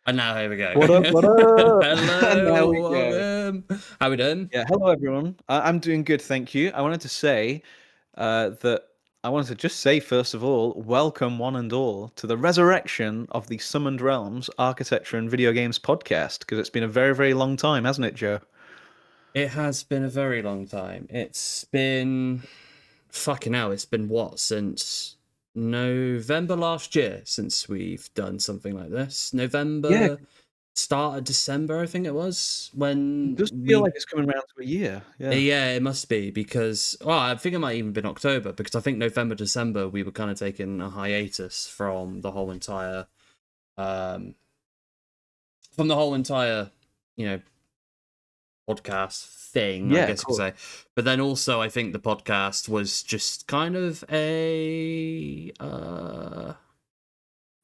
And now here we go. What up? What up? And Hello, now we go. welcome. How we doing? Yeah, hello everyone. I'm doing good, thank you. I wanted to say that I wanted to just say first of all, welcome one and all to the resurrection of the Summoned Realms Architecture and Video Games podcast because it's been a very, very long time, hasn't it, Joe? It has been a very long time. It's been fucking hell. It's been what, since November last year since we've done something like this. Yeah, November, start of December, I think it was it when does feel we. like it's coming around to a year. Yeah. Yeah, it must be because well, I think it might even been October because I think November, December we were kind of taking a hiatus um from the whole entire you know podcast thing, I Yeah, guess you could cool. say. But then also, I think the podcast was just kind of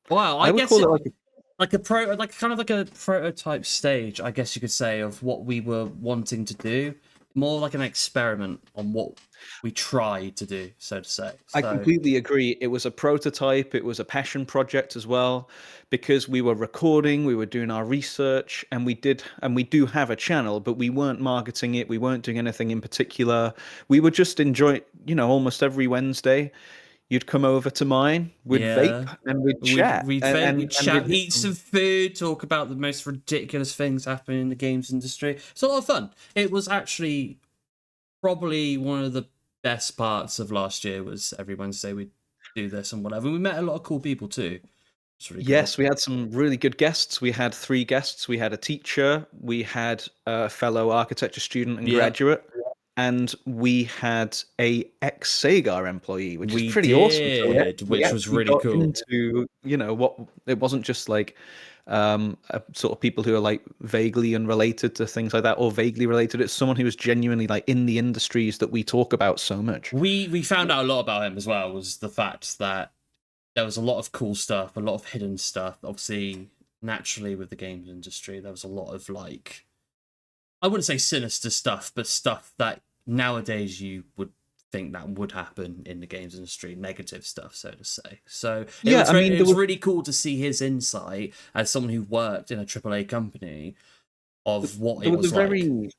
well, I I would guess call it it like a, like a pro, like kind of like a prototype stage, I guess you could say, of what we were wanting to do. More like an experiment on what we tried to do, so to say. I So completely agree. It was a prototype, it was a passion project as well, because we were recording, we were doing our research, and we do have a channel, but we weren't marketing it, we weren't doing anything in particular. We were just enjoying, almost every Wednesday, you'd come over to mine, we'd yeah, vape and we'd we'd chat we'd and vape, and, we'd and chat, we'd eat some food, talk about the most ridiculous things happening in the games industry. It's a lot of fun. It was actually probably one of the best parts of last year. Was every Wednesday we'd do this and whatever. We met a lot of cool people too. It's really cool. Yes, we had some really good guests. We had three guests. We had a teacher, we had a fellow architecture student and Yep, graduate, and we had a ex-Sagar employee, which is we pretty awesome. So did, we which was actually really got cool. into, what it wasn't just like sort of people who are like vaguely unrelated to things like that or vaguely related. It's someone who was genuinely like in the industries that we talk about so much. We found out a lot about him as well. Was the fact that there was a lot of cool stuff, a lot of hidden stuff. Obviously, naturally with the games industry, there was a lot of like I wouldn't say sinister stuff, but stuff that nowadays you would think that would happen in the games industry, negative stuff, so to say. So Yeah, I mean, it there was was really cool to see his insight as someone who worked in a AAA company of what there it was a was like. very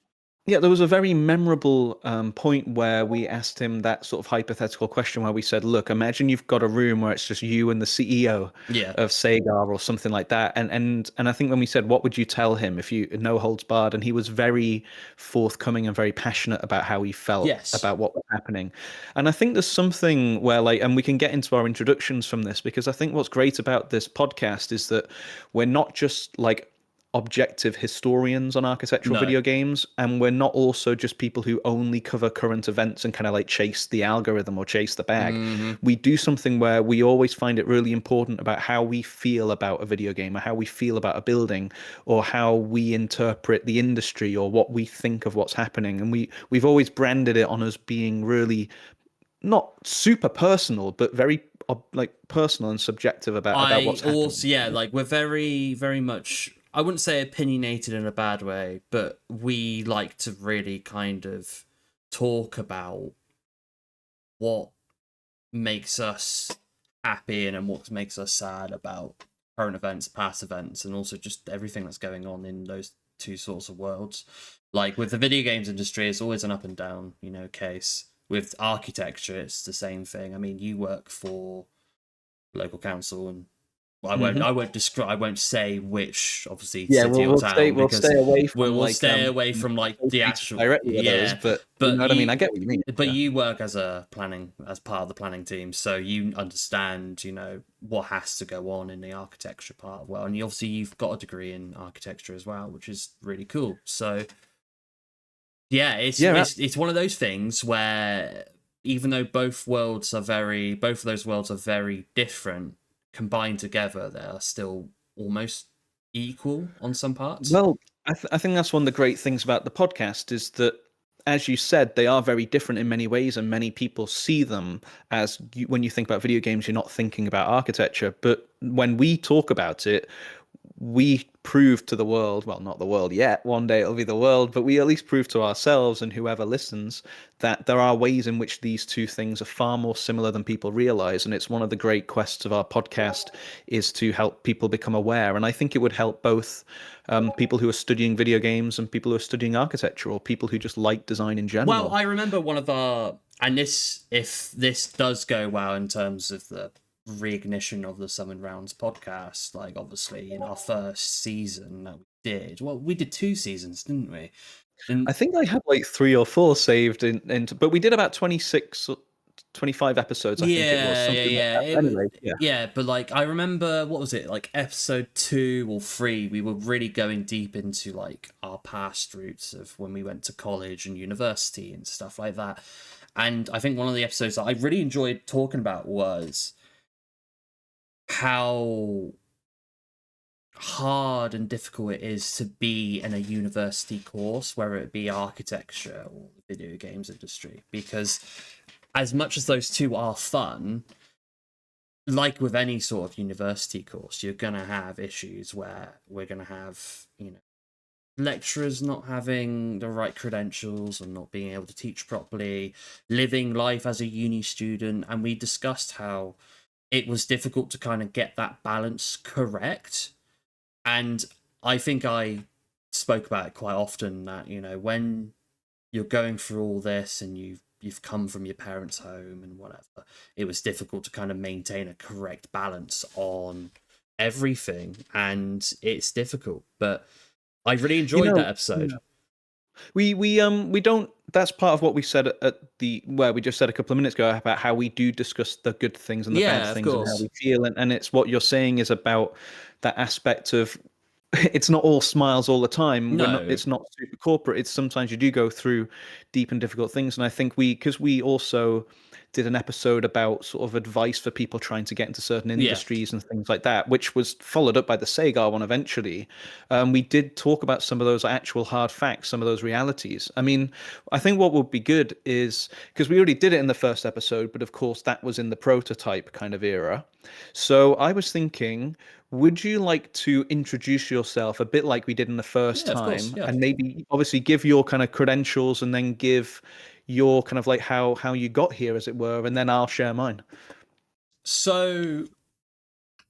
Yeah, there was a very memorable point where we asked him that sort of hypothetical question where we said, "Look, imagine you've got a room where it's just you and the CEO Yeah. of Sagar or something like that." And I think when we said, "What would you tell him if you no holds barred?" and he was very forthcoming and very passionate about how he felt Yes. about what was happening. And I think there's something where like, and we can get into our introductions from this because I think what's great about this podcast is that we're not just like objective historians on architectural No. video games, and we're not also just people who only cover current events and kind of like chase the algorithm or chase the bag. Hmm. We do something where we always find it really important about how we feel about a video game or how we feel about a building or how we interpret the industry or what we think of what's happening. And we've always branded it on as being really not super personal, but very like personal and subjective about I what's also, happening. yeah, like we're very, very much, I wouldn't say opinionated in a bad way, but we like to really kind of talk about what makes us happy and what makes us sad about current events, past events, and also just everything that's going on in those two sorts of worlds. Like with the video games industry, it's always an up and down, case. With architecture, it's the same thing. I mean, you work for local council and well, Hmm. I won't describe. I won't say which, obviously, Yeah, city or town we'll because stay away from we'll like stay away from like the associated actual. directly with those, Yeah, but you but know what I mean. I get what you mean. Yeah. you work as as part of the planning team, so you understand, what has to go on in the architecture part well, and obviously you've got a degree in architecture as well, which is really cool. So yeah, Yeah, it's one of those things where even though both of those worlds are very different, combined together, they are still almost equal on some parts. well, I think that's one of the great things about the podcast is that, as you said, they are very different in many ways, and many people see them as when you think about video games, you're not thinking about architecture. But when we talk about it, we proved to the world, well, not the world yet, one day it'll be the world, but we at least prove to ourselves and whoever listens that there are ways in which these two things are far more similar than people realize. And it's one of the great quests of our podcast is to help people become aware. And I think it would help both people who are studying video games and people who are studying architecture or people who just like design in general. Well, I remember one of our, and this, if this does go well in terms of the reignition of the Summon Rounds podcast, like obviously in our first season that we did, well, we did 2 seasons, didn't we? And I think I had like 3 or 4 saved but we did about 26, 25 episodes, I think it was, something like that. Anyway, yeah. Yeah, but like I remember, what was it, like episode 2 or 3, we were really going deep into like our past roots of when we went to college and university and stuff like that. And I think one of the episodes that I really enjoyed talking about was how hard and difficult it is to be in a university course, whether it be architecture or the video games industry, because as much as those two are fun, like with any sort of university course, you're gonna have issues where we're gonna have, you know, lecturers not having the right credentials and not being able to teach properly, living life as a uni student. And we discussed how it was difficult to kind of get that balance correct. And I think I spoke about it quite often that, you know, when you're going through all this and you've come from your parents' home and whatever, it was difficult to kind of maintain a correct balance on everything, and it's difficult. But I really enjoyed that episode. We don't. That's part of what we said at the where we just said a couple of minutes ago about how we do discuss the good things and the bad Yeah, of things and how course. we feel, and it's what you're saying is about that aspect of it's not all smiles all the time. No. It's not super corporate. It's sometimes you do go through deep and difficult things, and I think because we also did an episode about sort of advice for people trying to get into certain industries and things like that, which was followed up by the Sagar one eventually. We did talk about some of those actual hard facts, some of those realities. I mean, I think what would be good is because we already did it in the first episode, but of course that was in the prototype kind of era. So I was thinking, would you like to introduce yourself a bit like we did in the first Yeah, of course, time, yeah. and maybe obviously give your kind of credentials and then give your kind of like how you got here, as it were, and then I'll share mine. So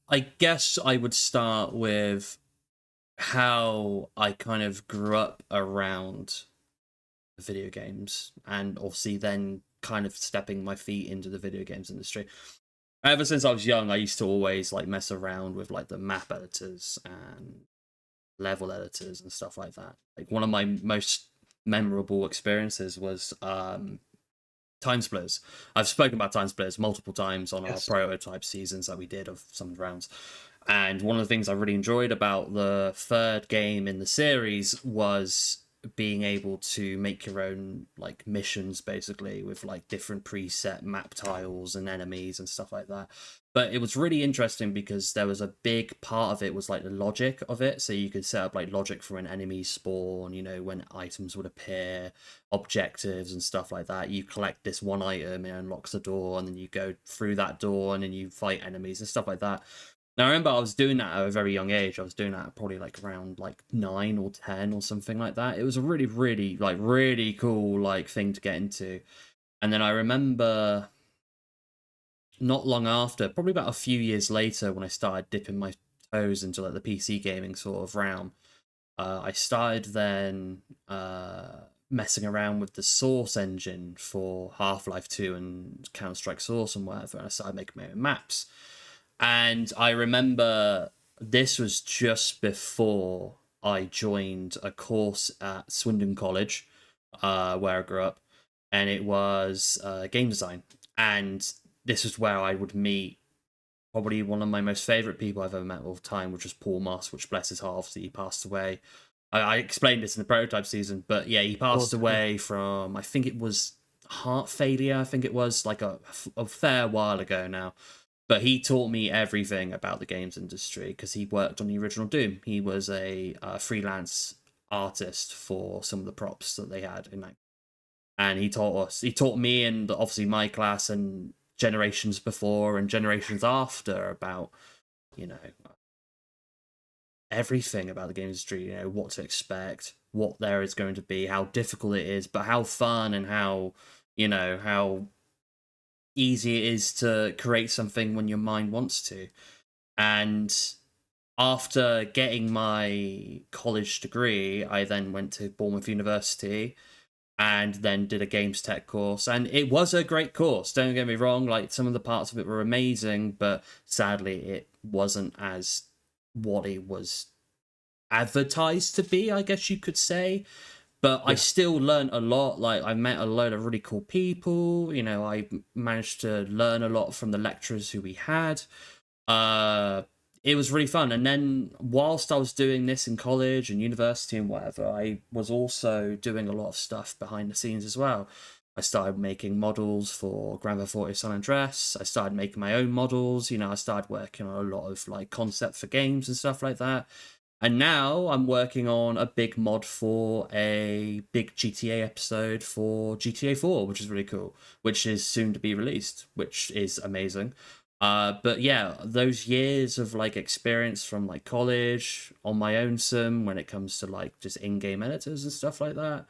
I guess I would start with how I kind of grew up around video games, and obviously then kind of stepping my feet into the video games industry. Ever since I was young, I used to always like mess around with like the map editors and level editors and stuff like that. Like one of my most memorable experiences was Time Splitters. I've spoken about Time Splitters multiple times on our prototype seasons that we did of some rounds. And one of the things I really enjoyed about the third game in the series was being able to make your own like missions, basically with like different preset map tiles and enemies and stuff like that. But it was really interesting because there was a big part of it was like the logic of it. So you could set up like logic for an enemy spawn, you know, when items would appear, objectives and stuff like that. You collect this one item, it unlocks the door, and then you go through that door and then you fight enemies and stuff like that. Now, I remember I was doing that at a very young age. I was doing that probably like around like 9 or 10 or something like that. It was a really, really, like really cool like thing to get into. And then I remember not long after, probably about a few years later, when I started dipping my toes into like the PC gaming sort of realm, I started then messing around with the Source engine for Half-Life 2 and Counter-Strike Source and whatever, and I started making my own maps. And I remember this was just before I joined a course at Swindon College, where I grew up, and it was game design. And this is where I would meet probably one of my most favourite people I've ever met all the time, which was Paul Moss, which bless his heart, obviously he passed away. I explained this in the prototype season, but yeah, he passed away from, I think it was heart failure, I think it was like a fair while ago now. But he taught me everything about the games industry because he worked on the original Doom. He was a freelance artist for some of the props that they had in that. And he taught me and obviously my class and generations before and generations after about, you know, everything about the game industry, you know, what to expect, what there is going to be, how difficult it is, but how fun and how, you know, how easy it is to create something when your mind wants to. And after getting my college degree, I then went to Bournemouth University and then did a games tech course. And it was a great course, don't get me wrong. Like, some of the parts of it were amazing, but sadly, it wasn't as what it was advertised to be, I guess you could say. But I Yeah. still learned a lot. Like, I met a load of really cool people. You know, I managed to learn a lot from the lecturers who we had. Uh, it was really fun. And then whilst I was doing this in college and university and whatever, I was also doing a lot of stuff behind the scenes as well. I started making models for Grand Theft Auto San Andreas. I started making my own models. You know, I started working on a lot of like concept for games and stuff like that. And now I'm working on a big mod for a big GTA episode for GTA 4, which is really cool, which is soon to be released, which is amazing. But yeah, those years of like experience from like college on my own sim when it comes to like just in-game editors and stuff like that,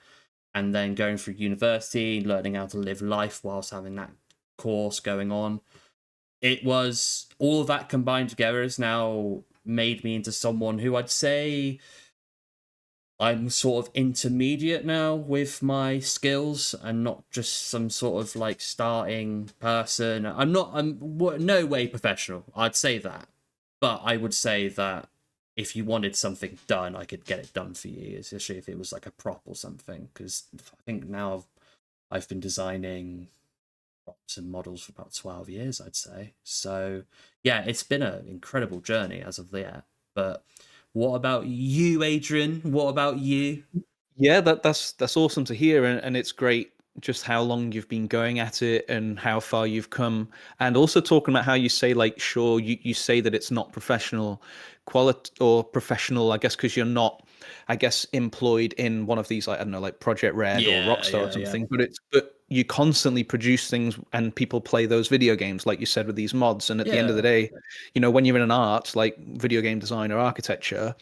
and then going through university, learning how to live life whilst having that course going on, it was all of that combined together has now made me into someone who I'd say I'm sort of intermediate now with my skills and not just some sort of like starting person. I'm no way professional. I'd say that. But I would say that if you wanted something done, I could get it done for you, especially if it was like a prop or something. Because I think now I've been designing props and models for about 12 years, I'd say. So, yeah, it's been an incredible journey as of yet. But what about you, Adrian? What about you? Yeah, that's awesome to hear, and it's great just how long you've been going at it and how far you've come, and also talking about how you say like, sure, you say that it's not professional quality or professional, I guess, because you're not, I guess, employed in one of these like I don't know, like Project Red or Yeah, Rockstar or yeah, yeah. something, but you constantly produce things and people play those video games, like you said, with these mods, and at the end of the Yeah. day, you know, when you're in an art like video game design or architecture,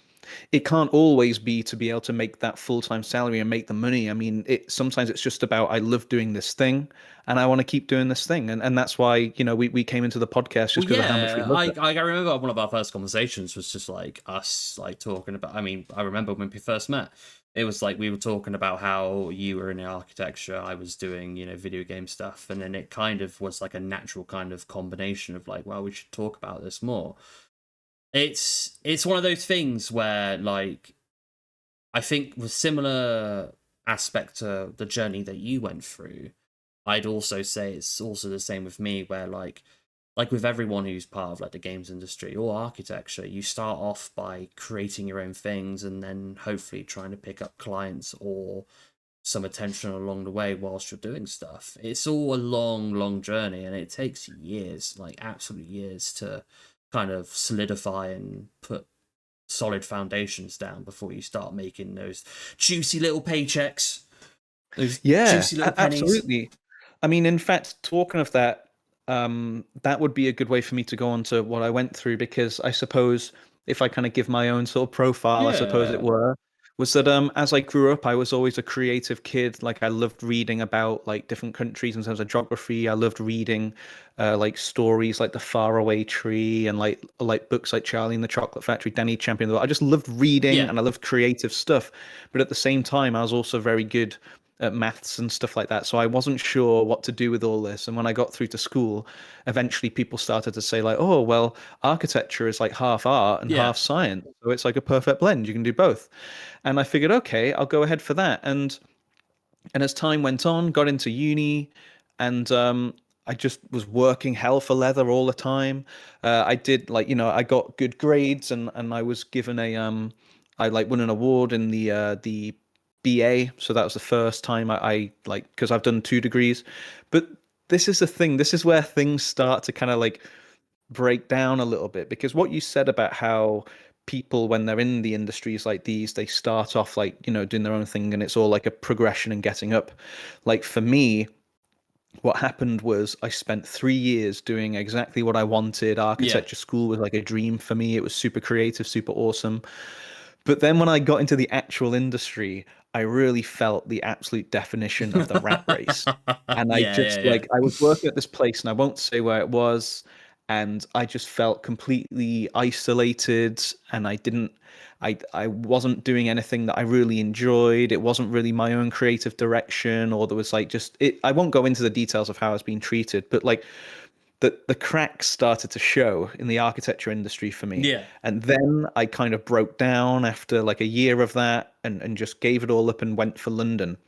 it can't always be to be able to make that full-time salary and make the money. I mean, it sometimes it's just about I love doing this thing and I want to keep doing this thing. And that's why, you know, we came into the podcast Well, just because of how much we yeah, loved it. I remember one of our first conversations was just like us like talking about. I mean, I remember when we first met. It was like we were talking about how you were in architecture, I was doing, you know, video game stuff, and then it kind of was like a natural kind of combination of like, well, we should talk about this more. It's one of those things where like I think with similar aspect to the journey that you went through, I'd also say it's also the same with me where like with everyone who's part of like the games industry or architecture, you start off by creating your own things and then hopefully trying to pick up clients or some attention along the way whilst you're doing stuff. It's all a long, long journey and it takes years, like absolute years to kind of solidify and put solid foundations down before you start making those juicy little paychecks, those Yeah, juicy little pennies. absolutely. I mean, in fact, talking of that, that would be a good way for me to go on to what I went through because I suppose if I kind of give my own sort of profile, I suppose it Yeah. were, was that as I grew up, I was always a creative kid. Like I loved reading about like different countries in terms of geography. I loved reading like stories like The Faraway Tree and like books like Charlie and the Chocolate Factory, Danny Champion of the World. I just loved reading Yeah. and I loved creative stuff. But at the same time, I was also very good at maths and stuff like that. So I wasn't sure what to do with all this. And when I got through to school, eventually people started to say like, oh, well, architecture is like half art and Yeah. half science. So it's like a perfect blend. You can do both. And I figured, okay, I'll go ahead for that. And as time went on, got into uni, and I just was working hell for leather all the time. I did like, you know, I got good grades, and I was given a I like won an award in the BA. So that was the first time I like because I've done 2 degrees, but this is the thing. This is where things start to kind of like break down a little bit because what you said about how people when they're in the industries like these they start off like you know doing their own thing and it's all like a progression and getting up like for me what happened was I spent 3 years doing exactly what I wanted. Yeah. Architecture school was like a dream for me. It was super creative, super awesome. But then when I got into the actual industry, I really felt the absolute definition of the rat race. And I Yeah, just yeah, like, I was working at this place and I won't say where it was. And I just felt completely isolated and I wasn't doing anything that I really enjoyed. It wasn't really my own creative direction, or there was like just it. I won't go into the details of how I was being treated, but like the cracks started to show in the architecture industry for me. yeah. And then I kind of broke down after like a year of that and just gave it all up and went for London.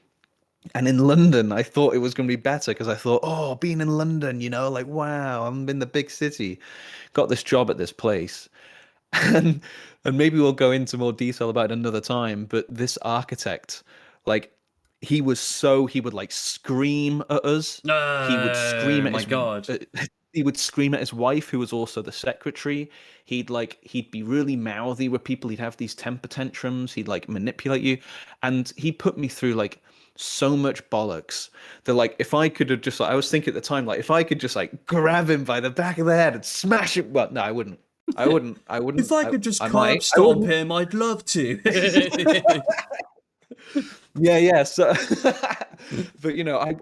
And in London, I thought it was going to be better because I thought, oh, being in London, like, wow, I'm in the big city. Got this job at this place. And and maybe we'll go into more detail about it another time, but this architect, like he would like scream at us. He would scream Oh at my his God. uh, he would scream at his wife, who was also the secretary. He'd be really mouthy with people. He'd have these temper tantrums. He'd like manipulate you. And he put me through like so much bollocks that like if I could have just like I was thinking at the time, like if I could just like grab him by the back of the head and smash him. Well, no, I wouldn't. I wouldn't. I If wouldn't. I could just I curb might. I stomp wouldn't. him, I'd love to. Yeah, yeah. So, but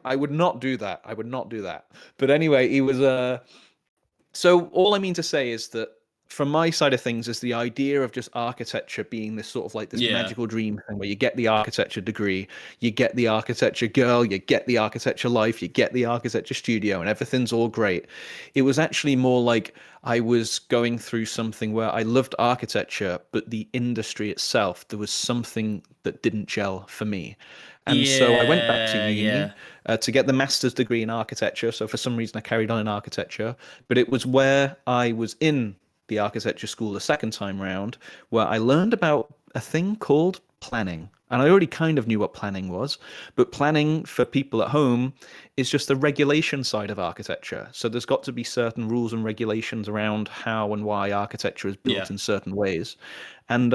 I would not do that. I would not do that. But anyway, he was so all I mean to say is that from my side of things is the idea of just architecture being this sort of like this Yeah. magical dream thing where you get the architecture degree, you get the architecture girl, you get the architecture life, you get the architecture studio, and everything's all great. It was actually more like I was going through something where I loved architecture, but the industry itself, there was something that didn't gel for me. And so I went back to Yeah, uni yeah. to get the master's degree in architecture. So for some reason, I carried on in architecture, but it was where I was in the architecture school the second time round where I learned about a thing called planning. And I already kind of knew what planning was, but planning for people at home is just the regulation side of architecture. So there's got to be certain rules and regulations around how and why architecture is Yeah. built in certain ways. And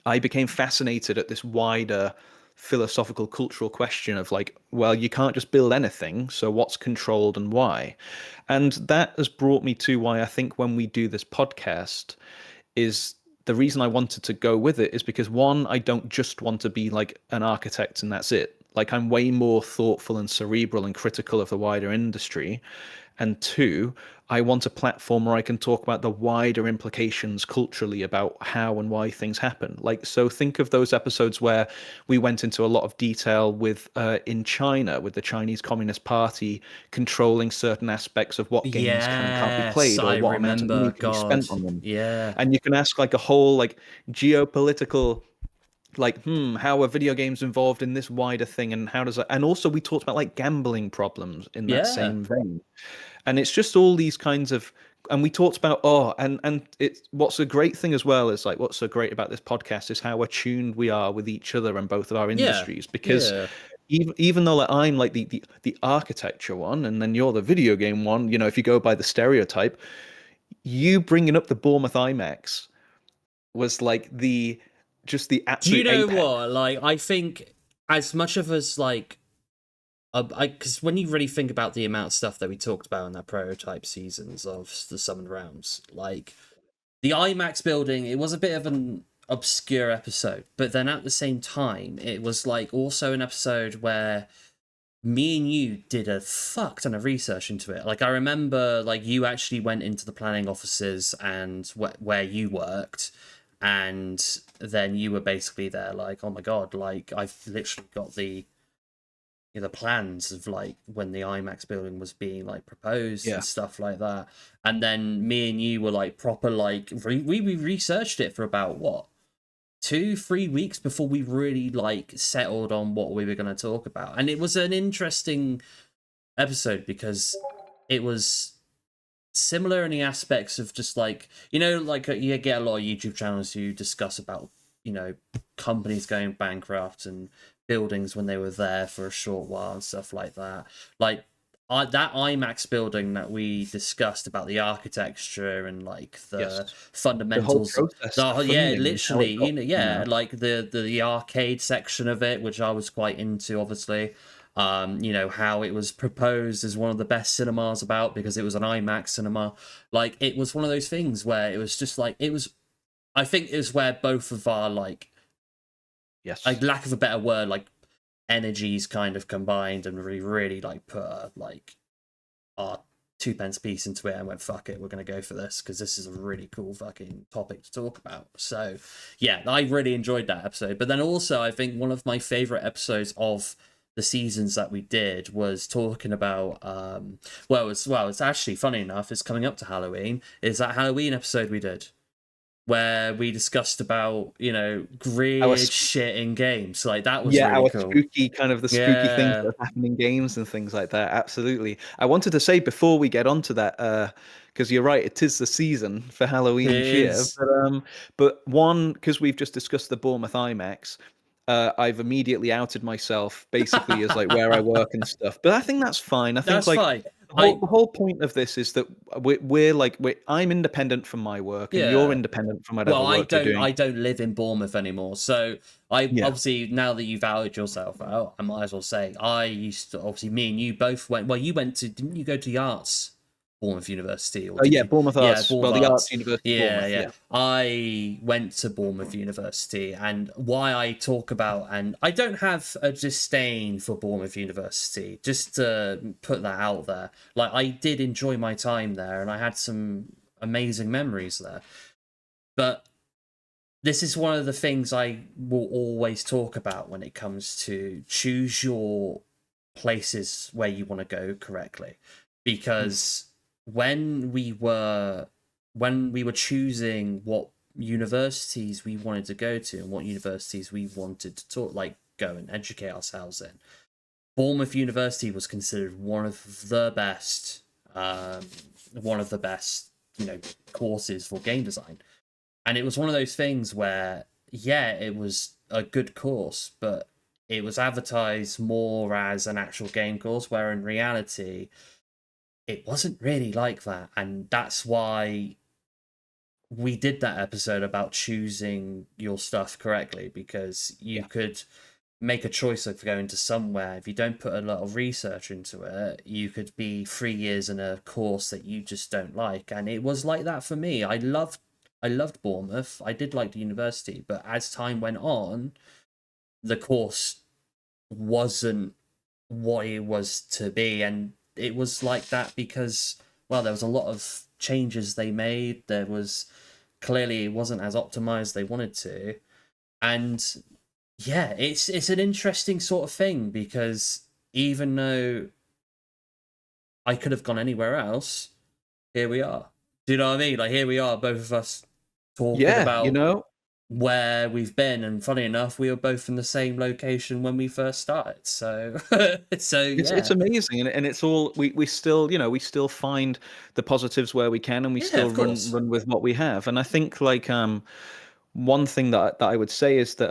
I became fascinated at this wider philosophical cultural question of like, well, you can't just build anything, so what's controlled and why? And that has brought me to why I think when we do this podcast is the reason I wanted to go with it is because one, I don't just want to be like an architect and that's it. Like I'm way more thoughtful and cerebral and critical of the wider industry. And two, I want a platform where I can talk about the wider implications culturally about how and why things happen. Like, so think of those episodes where we went into a lot of detail with in China, with the Chinese Communist Party controlling certain aspects of what games can and can't be Yes, played, I or what amount of money remember. can be God. spent on them. Yeah. And you can ask like a whole like geopolitical like how are video games involved in this wider thing and how does that and also we talked about like gambling problems in that Yeah. same vein, and it's just all these kinds of and we talked about and it's what's a great thing as well is like what's so great about this podcast is how attuned we are with each other and both of our Yeah. industries, because Yeah. even though like I'm like the architecture one and then you're the video game one, if you go by the stereotype, you bringing up the Bournemouth IMAX was like the just the Do you absolute know apex. what? Like, I think as much of us like, because when you really think about the amount of stuff that we talked about in that prototype seasons of the Summoned Realms, like the IMAX building, it was a bit of an obscure episode, but then at the same time, it was like also an episode where me and you did a fuck ton of research into it. Like I remember, like you actually went into the planning offices and where you worked, and then you were basically there, like, oh my god, like I've literally got the plans of like when the IMAX building was being like proposed Yeah. and stuff like that. And then me and you were like proper like we researched it for about what 2-3 weeks before we really like settled on what we were going to talk about. And it was an interesting episode because it was similar in the aspects of just like like you get a lot of YouTube channels who discuss about companies going bankrupt and buildings when they were there for a short while and stuff like that. Like that IMAX building that we discussed about the architecture and like the Yes. The whole fundamentals, process, the yeah, funding, and how literally, it got, yeah, like the arcade section of it, which I was quite into, obviously. You know, how it was proposed as one of the best cinemas about because it was an IMAX cinema. Like, it was one of those things where it was just like, it was, I think it was where both of our, like Yes. lack of a better word, like energies kind of combined and really like put like our two pence piece into it and went, fuck it, we're gonna go for this because this is a really cool fucking topic to talk about. So yeah, I really enjoyed that episode. But then also I think one of my favorite episodes of the seasons that we did was talking about it's actually, funny enough, it's coming up to Halloween, is that Halloween episode we did where we discussed about, you know, Our weird shit in games. Like, that was Yeah, really our cool. spooky kind of the spooky things Yeah. that happen in games and things like that. Absolutely. I wanted to say before we get onto that, because you're right, it is the season for It Halloween each year. is. But one, because we've just discussed the Bournemouth IMAX, I've immediately outed myself basically as like where I work and stuff. But I think that's fine. I think That's like fine. I the whole point of this is that I'm independent from my work and you're Yeah. independent from whatever Well, work you're doing. I don't live in Bournemouth anymore. So I Yeah. obviously, now that you've outed yourself out, I might as well say I used to, obviously, me and you both went, well, you went to, didn't you go to the arts, Bournemouth University, or Oh did yeah, you? Bournemouth Yeah, Arts. Well, Bournemouth the Arts Arts. University Yeah, Bournemouth. yeah. Yeah. I went to Bournemouth University, and why I talk about, and I don't have a disdain for Bournemouth University, just to put that out there. Like, I did enjoy my time there, and I had some amazing memories there. But this is one of the things I will always talk about when it comes to choose your places where you want to go correctly, Mm. because when we were choosing what universities we wanted to go to and what universities we wanted to go and educate ourselves in, Bournemouth University was considered um, one of the best, you know, courses for game design. And it was one of those things where, yeah, it was a good course, but it was advertised more as an actual game course, where in reality, it wasn't really like that. And that's why we did that episode about choosing your stuff correctly, because you Yeah. could make a choice of going to somewhere. If you don't put a lot of research into it, you could be 3 years in a course that you just don't like. And it was like that for me. I loved Bournemouth. I did like the university, but as time went on, the course wasn't what it was to be. And it was like that because, well, there was a lot of changes they made. There was, clearly it wasn't as optimized they wanted to. And yeah, it's an interesting sort of thing, because even though I could have gone anywhere else, here we are. Do you know what I mean? Like, here we are, both of us talking Yeah, about where we've been, and funny enough, we were both in the same location when we first started. So, so it's yeah, amazing, and it's all we still we still find the positives where we can, and we yeah, still of course, run with what we have. And I think like one thing that I would say is that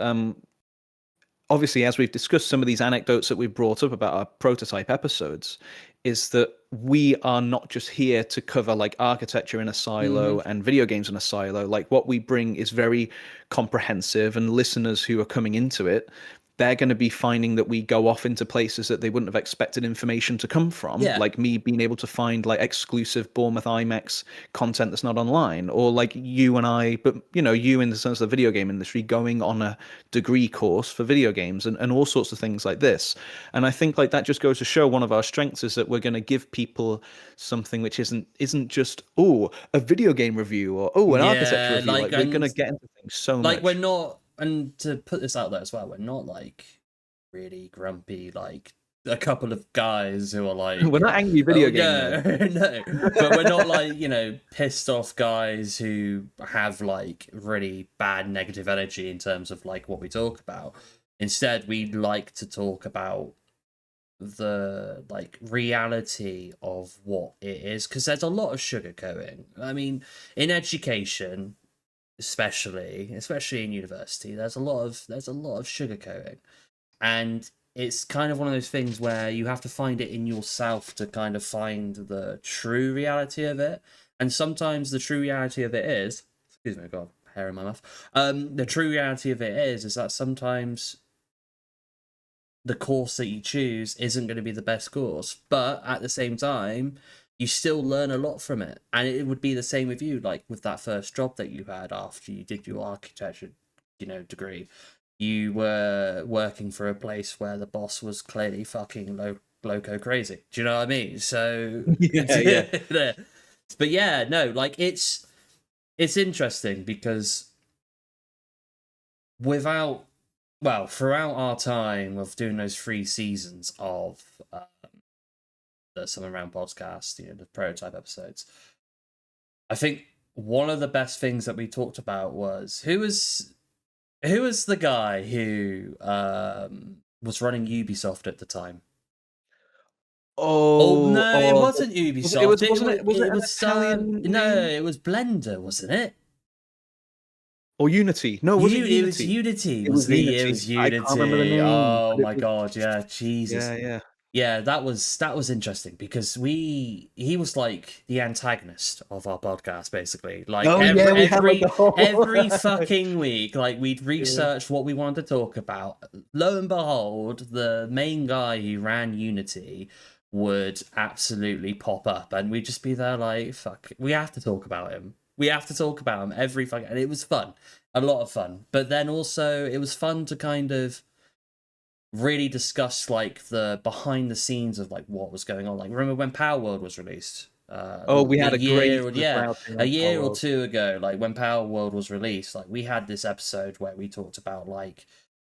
obviously, as we've discussed some of these anecdotes that we've brought up about our prototype episodes, is that we are not just here to cover like architecture in a silo hmm, and video games in a silo. Like, what we bring is very comprehensive, and listeners who are coming into it, they're going to be finding that we go off into places that they wouldn't have expected information to come from, yeah, like me being able to find like exclusive Bournemouth IMAX content that's not online, or like you and I, but you in the sense of the video game industry, going on a degree course for video games and all sorts of things like this. And I think like that just goes to show one of our strengths is that we're going to give people something which isn't just a video game review or an architecture yeah, review. like, Like, we're going and to get into things so like, we're much. not, and to put this out there as well, we're not like really grumpy, like a couple of guys who are We're like, not angry oh video game no, nerds. no, but we're not like, you know, pissed off guys who have like really bad negative energy in terms of like what we talk about. Instead, we like to talk about the like reality of what it is, because there's a lot of sugarcoating. I mean, in education, especially in university, there's a lot of sugarcoating, and it's kind of one of those things where you have to find it in yourself to kind of find the true reality of it. And sometimes the true reality of it is, excuse me, I got a hair in my mouth. The true reality of it is that sometimes the course that you choose isn't going to be the best course. But at the same time, you still learn a lot from it. And it would be the same with you, like with that first job that you had after you did your architecture, degree. You were working for a place where the boss was clearly fucking loco crazy. Do you know what I mean? So Yeah. but yeah, no, like it's interesting because throughout our time of doing those 3 seasons of the Summer Round podcast, the prototype episodes, I think one of the best things that we talked about was who was the guy who was running Ubisoft at the time. Oh no, it Oh, wasn't Ubisoft. wasn't it? Was it It an was Italian no, name it was Blender, wasn't it? or Unity? No, was it It was Unity? Unity, It was wasn't he? It Unity. was I can't remember the Unity. name, Oh but it my was god, yeah, Jesus. yeah. Yeah, that was interesting because he was like the antagonist of our podcast, basically. Like Oh yeah, we had like the every whole fucking week, like we'd research what we wanted to talk about. Lo and behold, the main guy who ran Unity would absolutely pop up, and we'd just be there like, "Fuck, we have to talk about him. We have to talk about him every fucking." And it was fun, a lot of fun. But then also, it was fun to kind of really discuss like the behind the scenes of like what was going on. Like remember when Power World was released? Oh, we had a great A on Power year or World. two ago, like when Power World was released, like we had this episode where we talked about like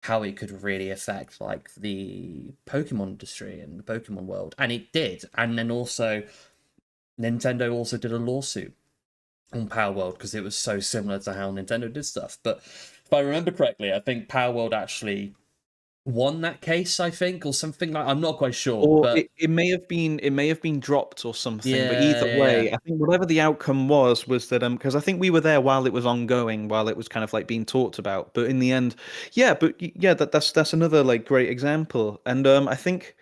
how it could really affect like the Pokemon industry and the Pokemon world, and it did. And then also Nintendo also did a lawsuit on Power World because it was so similar to how Nintendo did stuff. But if I remember correctly, I think Power World actually won that case, I think, or something like. I'm not quite sure, Or but it may have been dropped or something. But either yeah. way, I think whatever the outcome was that because I think we were there while it was ongoing, while it was kind of like being talked about. But in the end, yeah, that's another like great example. And I think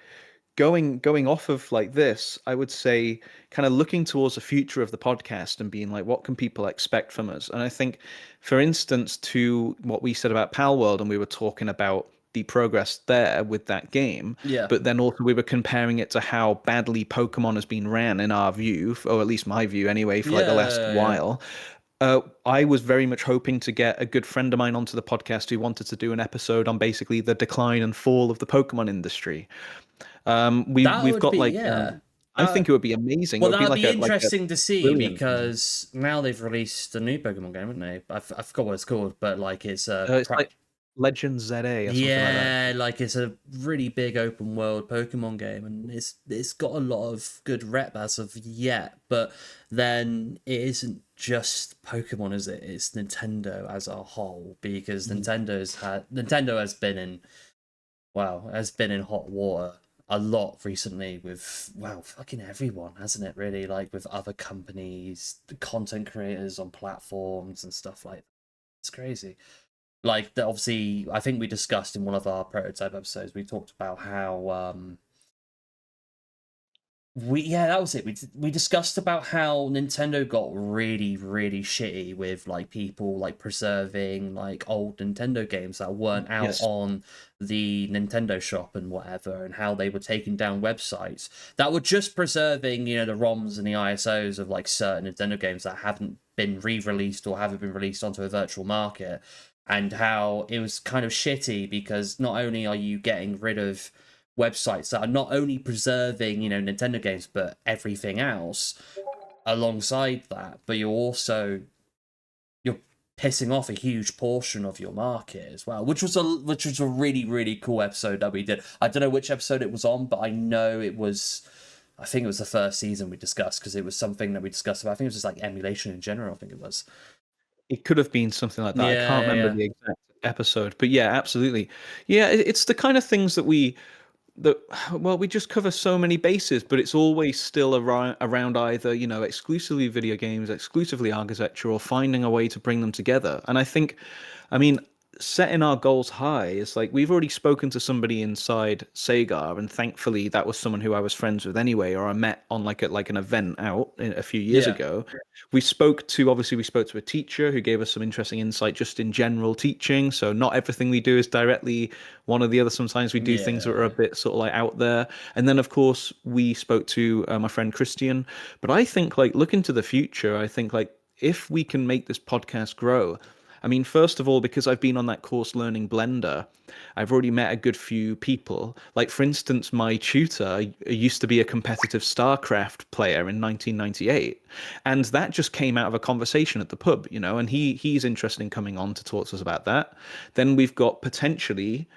going off of like this, I would say kind of looking towards the future of the podcast and being like, what can people expect from us? And I think, for instance, to what we said about Pal World, and we were talking about the progress there with that game, Yeah. but then also we were comparing it to how badly Pokemon has been ran in our view, or at least my view anyway, for like the last Yeah. while. I was very much hoping to get a good friend of mine onto the podcast who wanted to do an episode on basically the decline and fall of the Pokemon industry. That We've would got be, like yeah. I think it would be amazing. It Well, would be that'd be like a interesting to see brilliant thing. because now they've released a new Pokemon game, haven't they? I forgot what it's called, but like it's a It's like Legends ZA or something like that. yeah, like it's a really big open world Pokemon game, and it's got a lot of good rep as of yet. But then it isn't just Pokemon, is it? It's Nintendo as a whole because Mhm. Nintendo has been in hot water a lot recently with fucking everyone, hasn't it? Really, like with other companies, content creators on platforms and stuff like that. It's crazy. Like obviously, I think we discussed in one of our prototype episodes. We talked about how that was it. We discussed about how Nintendo got really shitty with like people like preserving like old Nintendo games that weren't out Yes. on the Nintendo shop and whatever, and how they were taking down websites that were just preserving the ROMs and the ISOs of like certain Nintendo games that haven't been re-released or haven't been released onto a virtual market, and how it was kind of shitty because not only are you getting rid of websites that are not only preserving Nintendo games but everything else alongside that, but you're pissing off a huge portion of your market as well, which was a really cool episode that we did. I don't know which episode it was on, but I know I think it was the first season we discussed because it was something that we discussed about. I think it was just like emulation in general. I think it was. It could have been something like that. I Yeah, can't remember yeah, the exact episode, but yeah, absolutely. Yeah, it's the kind of things that well, we just cover so many bases, but it's always still around either exclusively video games, exclusively architecture, or finding a way to bring them together. And I think, I mean, setting our goals high is like we've already spoken to somebody inside Sagar, and thankfully that was someone who I was friends with anyway, or I met on like an event out a few years Yeah. ago. We spoke to a teacher who gave us some interesting insight just in general teaching. So not everything we do is directly one or the other. Sometimes we do things that are a Yeah. bit sort of like out there. And then of course we spoke to my friend Christian. But I think like looking to the future, I think like if we can make this podcast grow, I mean, first of all, because I've been on that course learning Blender, I've already met a good few people. Like, for instance, my tutor used to be a competitive StarCraft player in 1998, and that just came out of a conversation at the pub, and he's interested in coming on to talk to us about that. Then we've got potentially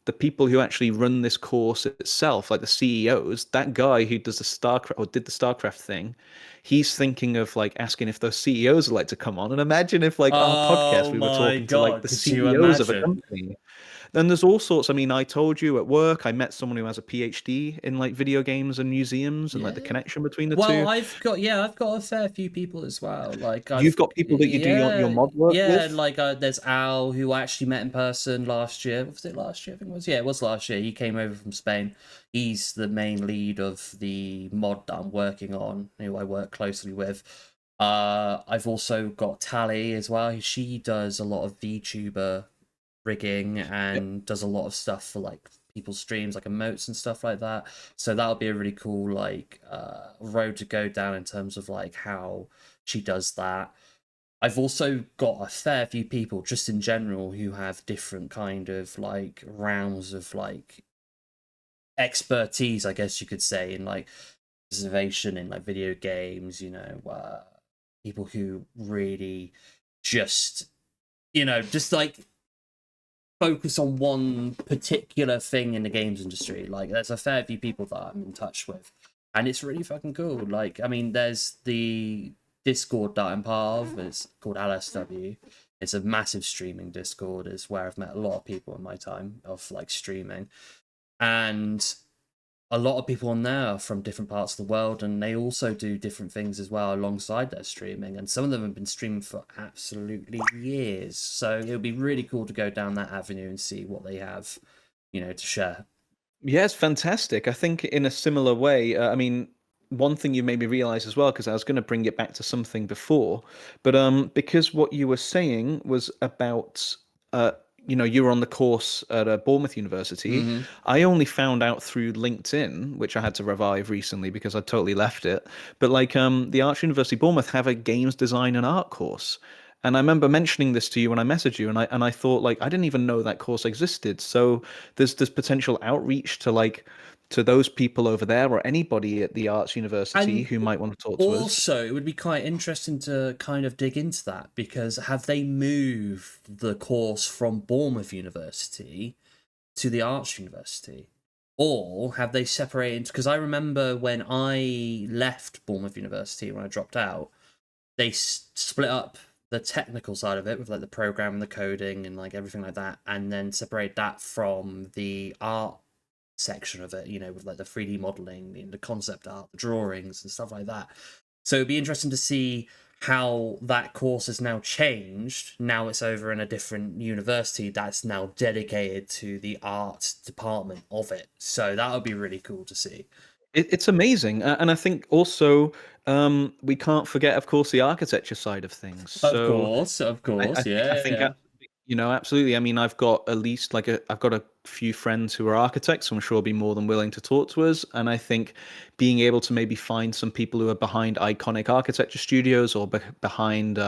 the people who actually run this course itself, like the CEOs, that guy who does the StarCraft or did the StarCraft thing, he's thinking of like asking if those CEOs would like to come on. And imagine if like our podcast Oh we were my talking to like God, the could you CEOs of a imagine? company. Then there's all sorts. I mean, I told you at work, I met someone who has a PhD in like video games and museums and like the Yeah. connection between the Well, two. I've got a fair few people as well. Like You've I've got people that you do your yeah, mod work yeah, with. like there's Al who I actually met in person last year. Was it last year? I think it was. Yeah, it was last year. He came over from Spain. He's the main lead of the mod that I'm working on, who I work closely with. I've also got Tally as well. She does a lot of VTuber rigging Yep. and does a lot of stuff for like people's streams, like emotes and stuff like that. So that'll be a really cool like road to go down in terms of like how she does that. I've also got a fair few people just in general who have different kind of like rounds of like expertise, I guess you could say, in like preservation in like video games, people who really just just like focus on one particular thing in the games industry. Like, there's a fair few people that I'm in touch with, and it's really fucking cool. Like, I mean, there's the Discord that I'm part of. It's called LSW. It's a massive streaming Discord. It's where I've met a lot of people in my time of like streaming, and a lot of people on there are from different parts of the world, and they also do different things as well alongside their streaming, and some of them have been streaming for absolutely years, so it would be really cool to go down that avenue and see what they have to share. Yeah, it's fantastic. I think in a similar way, I mean, one thing you made me realize as well, because I was going to bring it back to something before, but because what you were saying was about, uh, you were on the course at Bournemouth University. Hmm. I only found out through LinkedIn, which I had to revive recently because I totally left it. But like, the Arts University Bournemouth have a games design and art course. And I remember mentioning this to you when I messaged you, and I thought like I didn't even know that course existed. So there's potential outreach to like to those people over there or anybody at the Arts University And who might want to talk to us. also, it would be quite interesting to kind of dig into that, because have they moved the course from Bournemouth University to the Arts University? Or have they separated? Because I remember when I left Bournemouth University, when I dropped out, they split up the technical side of it with like the programming, the coding, and like everything like that, and then separate that from the art section of it, with like the 3D modeling and the concept art, the drawings, and stuff like that. So it'd be interesting to see how that course has now changed. Now it's over in a different university that's now dedicated to the art department of it. So that would be really cool to see. It's amazing, and I think also we can't forget, of course, the architecture side of things. So Of I, I course, think I yeah, think yeah, absolutely. I mean, I've got at least I've got a few friends who are architects, who I'm sure will be more than willing to talk to us. And I think being able to maybe find some people who are behind iconic architecture studios or behind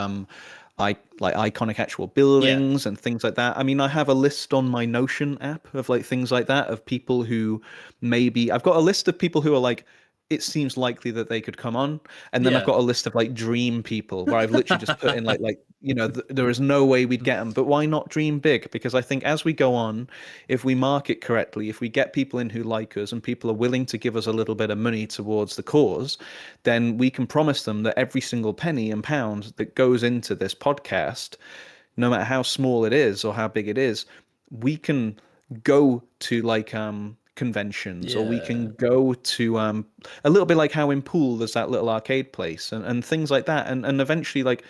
like iconic actual yeah, buildings and things like that. I mean, I have a list on my Notion app of like things like that of people who maybe I've got a list of people who are like it seems likely that they could come on, and then I've yeah. got a list of like dream people where I've literally just put in like there is no way we'd get them, but why not dream big? Because I think as we go on, if we market correctly, if we get people in who like us and people are willing to give us a little bit of money towards the cause, then we can promise them that every single penny and pound that goes into this podcast, no matter how small it is or how big it is, we can go to like conventions, or we Yeah. can go to a little bit like how in Poole there's that little arcade place and things like that, and eventually like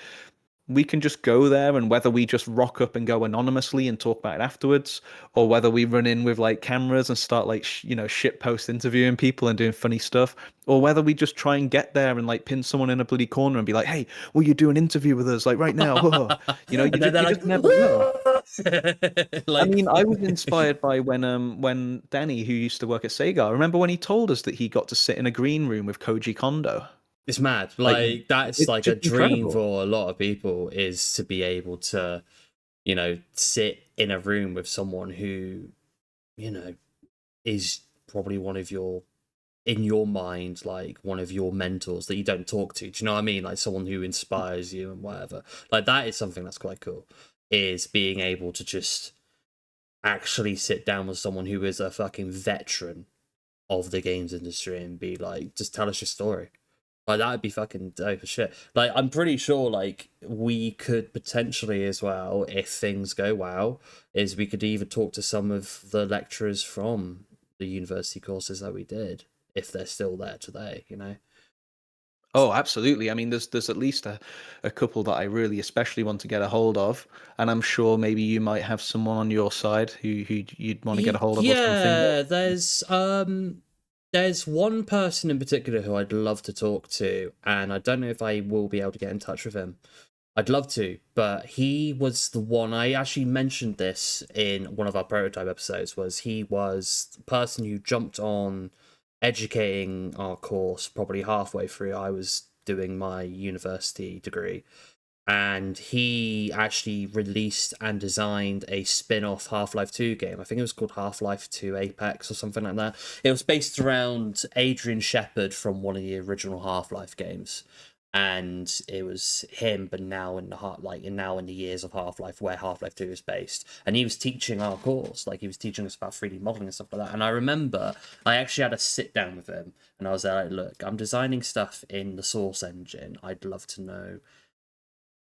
we can just go there, and whether we just rock up and go anonymously and talk about it afterwards, or whether we run in with like cameras and start like shit post interviewing people and doing funny stuff, or whether we just try and get there and like pin someone in a bloody corner and be like, hey, will you do an interview with us like right now? And then they're You like, just never know. I like, mean, I was inspired by when Danny, who used to work at Sega, I remember when he told us that he got to sit in a green room with Koji Kondo. it's mad. Like, Like, that's it's like a just dream incredible. for a lot of people, is to be able to, sit in a room with someone who, you know, is probably one of your, in your mind, like one of your mentors that you don't talk to. Do you know what I mean? Like someone who inspires you and whatever. Like that is something that's quite cool. Is being able to just actually sit down with someone who is a fucking veteran of the games industry and be like, just tell us your story. Like that would be fucking dope as shit. Like I'm pretty sure like we could potentially as well, if things go well, is we could even talk to some of the lecturers from the university courses that we did, if they're still there today. Oh, absolutely. I mean, there's at least a couple that I really especially want to get a hold of, and I'm sure maybe you might have someone on your side who you'd want to get a hold of or something. Yeah, there's one person in particular who I'd love to talk to, and I don't know if I will be able to get in touch with him. I'd love to, but he was the one. I actually mentioned this in one of our prototype episodes. He was the person who jumped on educating our course probably halfway through. I was doing my university degree, and he actually released and designed a spin-off Half-Life 2 game. I think it was called Half-Life 2 Apex or something like that. It was based around Adrian Shepard from one of the original Half-Life games. And it was him, but now in the now in the years of Half-Life, where Half-Life 2 is based. And he was teaching our course, like he was teaching us about 3D modeling and stuff like that. And I remember I actually had a sit down with him, and I was there like, look, I'm designing stuff in the Source engine. I'd love to know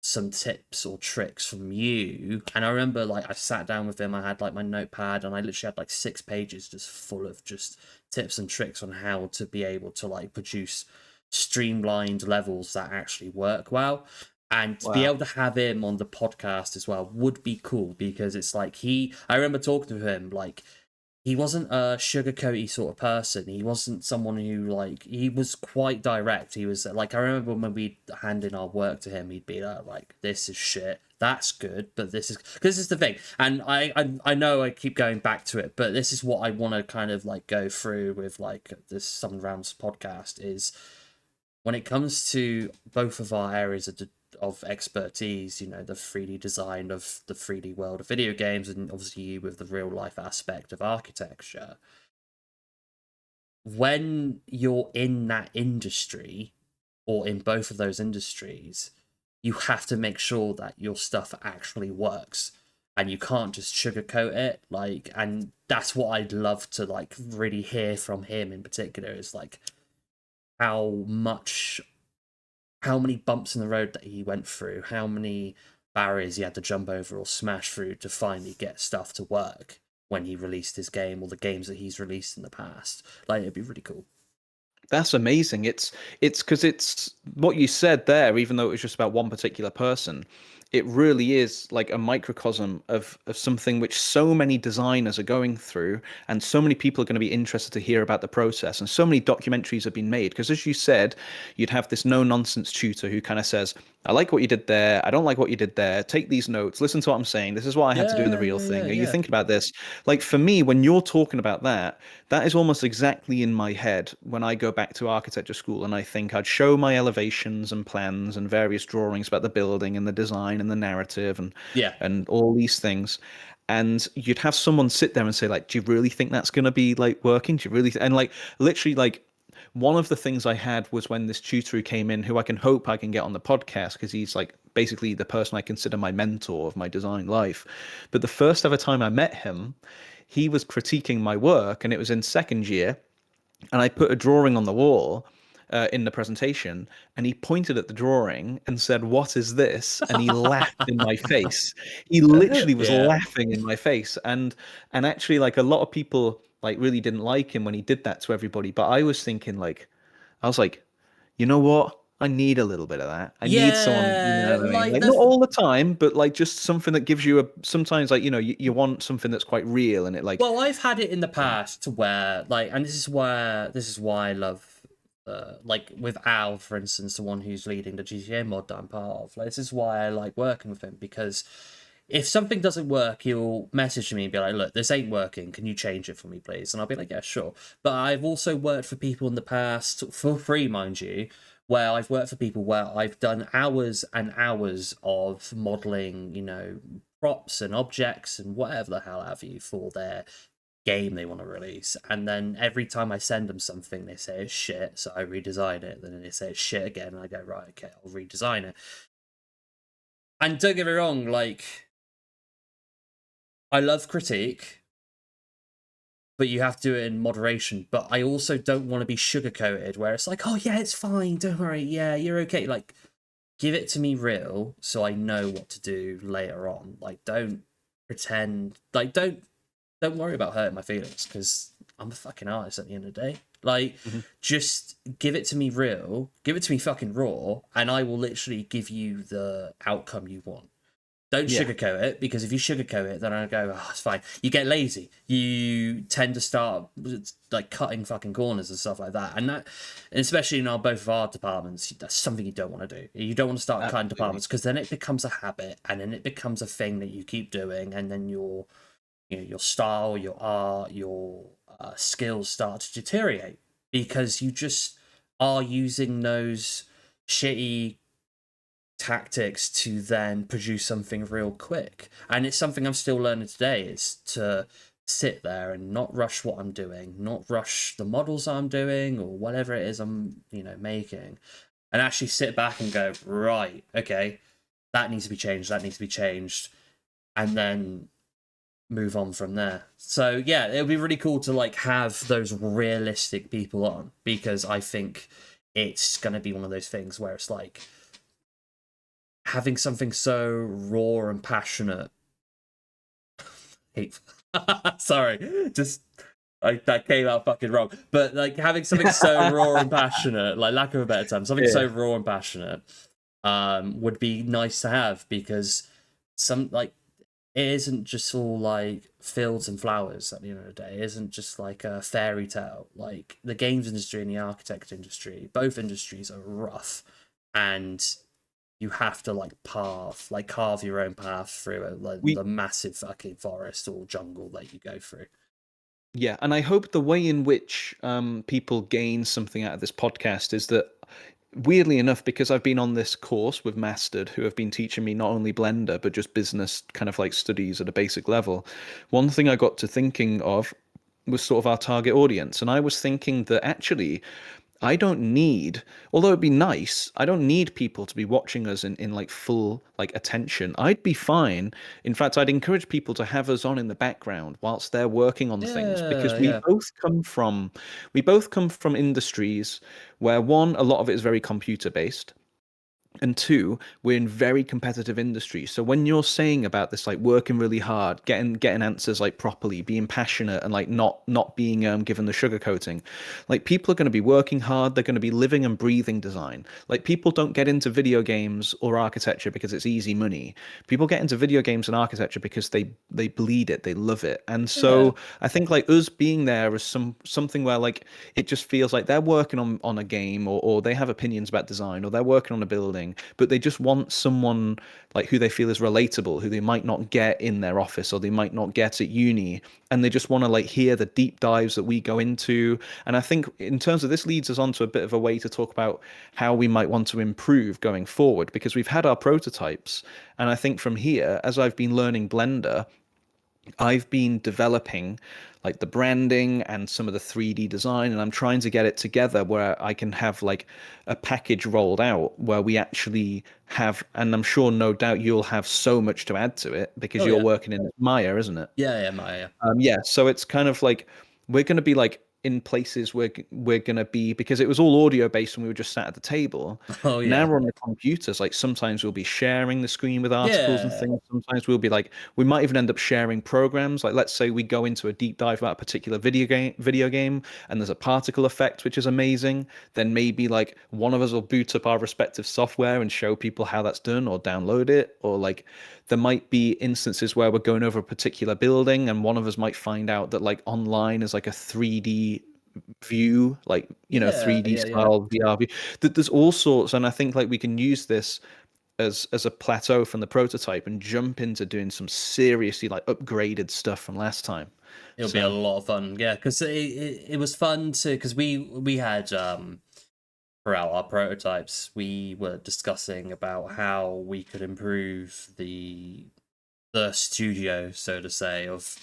some tips or tricks from you. And I remember like I sat down with him, I had like my notepad, and I literally had like 6 pages just full of just tips and tricks on how to be able to like produce streamlined levels that actually work well. And to be Wow. able to have him on the podcast as well would be cool, because it's like I remember talking to him, like he wasn't a sugarcoaty sort of person. He wasn't someone who he was quite direct. He was like, I remember when we'd hand in our work to him, he'd be like, "This is shit. That's good, but this is," because this is the thing. And I know I keep going back to it, but this is what I want to kind of like go through with like this Summon Rounds podcast is, when it comes to both of our areas of expertise, the 3D design of the 3D world of video games, and obviously you with the real life aspect of architecture. When you're in that industry, or in both of those industries, you have to make sure that your stuff actually works, and you can't just sugarcoat it. And that's what I'd love to like really hear from him in particular, is like how many bumps in the road that he went through, how many barriers he had to jump over or smash through to finally get stuff to work when he released his game, or the games that he's released in the past. Like, it'd be really cool. That's amazing. It's because it's what you said there, even though it was just about one particular person. It really is like a microcosm of something which so many designers are going through, and so many people are going to be interested to hear about the process, and so many documentaries have been made. Because as you said, you'd have this no-nonsense tutor who kind of says, I like what you did there, I don't like what you did there, take these notes, listen to what I'm saying, this is what I had to do in the Yeah, real yeah, yeah, thing. Are you yeah. thinking about this? Like for me, when you're talking about that, that is almost exactly in my head when I go back to architecture school, and I think I'd show my elevations and plans and various drawings about the building and the design and the narrative Yeah. and all these things. And you'd have someone sit there and say, like, do you really think that's going to be like working? Do you really? And like, literally, like, one of the things I had was when this tutor who came in, who I can hope I can get on the podcast, because he's like basically the person I consider my mentor of my design life. But the first ever time I met him, he was critiquing my work, and it was in second year, and I put a drawing on the wall in the presentation, and he pointed at the drawing and said, "What is this?" And he laughed in my face. He literally was Yeah. laughing in my face, and actually, like a lot of people, like really didn't like him when he did that to everybody. But I was thinking, like, I was like, you know what? I need a little bit of that. I need someone, you know Yeah, what I mean? like Like not all the time, but like just something that gives you a sometimes like, you know, you want something that's quite real and it like well, I've had it in the past where like, and this is why I love like with Al, for instance, the one who's leading the GTA mod that I'm part of. Like, this is why I like working with him, because if something doesn't work, he'll message me and be like, "Look, this ain't working. Can you change it for me, please?" And I'll be like, "Yeah, sure." But I've also worked for people in the past for free, mind you, where I've worked for people where I've done hours and hours of modeling, props and objects and whatever the hell have you for their game they want to release. And then every time I send them something, they say it's shit, so I redesign it. Then they say it's shit again, and I go, right, okay, I'll redesign it. And don't get me wrong, like, I love critique, but you have to do it in moderation. But I also don't want to be sugarcoated where it's like, oh yeah, it's fine, don't worry, yeah, you're okay. Like, give it to me real so I know what to do later on. Like, don't pretend, like, don't worry about hurting my feelings, because I'm a fucking artist at the end of the day. Like, just give it to me real, give it to me fucking raw, and I will literally give you the outcome you want. Don't yeah. sugarcoat it, because if you sugarcoat it, then I go, oh, it's fine. You get lazy. You tend to start like cutting fucking corners and stuff like that. And especially in both of our departments, that's something you don't want to do. You don't want to start cutting departments, because then it becomes a habit, and then it becomes a thing that you keep doing, and then your style, your art, your skills start to deteriorate, because you just are using those shitty tactics to then produce something real quick. And it's something I'm still learning today, is to sit there and not rush what I'm doing, not rush the models I'm doing or whatever it is I'm making, and actually sit back and go, right, okay, that needs to be changed, that needs to be changed, and then move on from there. So yeah, it would be really cool to like have those realistic people on, because I think it's going to be one of those things where it's like having something so raw and passionate. Sorry, just that came out fucking wrong. But like having something so raw and passionate, like lack of a better term, something so raw and passionate, would be nice to have, because some like it isn't just all like fields and flowers at the end of the day. It isn't just like a fairy tale. Like the games industry and the architect industry, both industries are rough, and you have to like carve your own path through it, like the massive fucking forest or jungle that you go through. Yeah, and I hope the way in which people gain something out of this podcast is that, weirdly enough, because I've been on this course with Mastered, who have been teaching me not only Blender, but just business kind of like studies at a basic level, one thing I got to thinking of was sort of our target audience. And I was thinking that actually, I don't need, although it'd be nice, I don't need people to be watching us in like full like attention. I'd be fine. In fact, I'd encourage people to have us on in the background whilst they're working on things, because Yeah. we both come from industries where, one, a lot of it is very computer based, and two, we're in very competitive industries. So when you're saying about this, like working really hard, getting answers like properly, being passionate, and like not being given the sugarcoating, like people are going to be working hard. They're going to be living and breathing design. Like people don't get into video games or architecture because it's easy money. People get into video games and architecture because they bleed it, they love it. And so I think like us being there is something where like it just feels like they're working on a game, or they have opinions about design, or they're working on a building, but they just want someone like who they feel is relatable, who they might not get in their office or they might not get at uni, and they just want to like hear the deep dives that we go into. And I think in terms of this leads us on to a bit of a way to talk about how we might want to improve going forward, because we've had our prototypes, and I think from here, as I've been learning Blender, I've been developing like the branding and some of the 3D design, and I'm trying to get it together where I can have like a package rolled out where we actually have, and I'm sure no doubt you'll have so much to add to it because you're working in Maya, isn't it? Yeah, Maya. Yeah, so it's kind of like we're going to be like in places we're gonna be, because it was all audio based and we were just sat at the table. Oh Now yeah. we're on the computers. Like sometimes we'll be sharing the screen with articles and Yeah. things. Sometimes we'll be like, we might even end up sharing programs. Like let's say we go into a deep dive about a particular video game and there's a particle effect which is amazing. Then maybe like one of us will boot up our respective software and show people how that's done, or download it. Or like there might be instances where we're going over a particular building and one of us might find out that like online is like a 3D view, like, Yeah. 3D Yeah. Yeah. style VR view. That there's all sorts, and I think like we can use this as a plateau from the prototype and jump into doing some seriously like upgraded stuff from last time. It'll be a So lot of fun. Yeah, because it was fun to, because we had throughout our prototypes, we were discussing about how we could improve the studio, so to say, of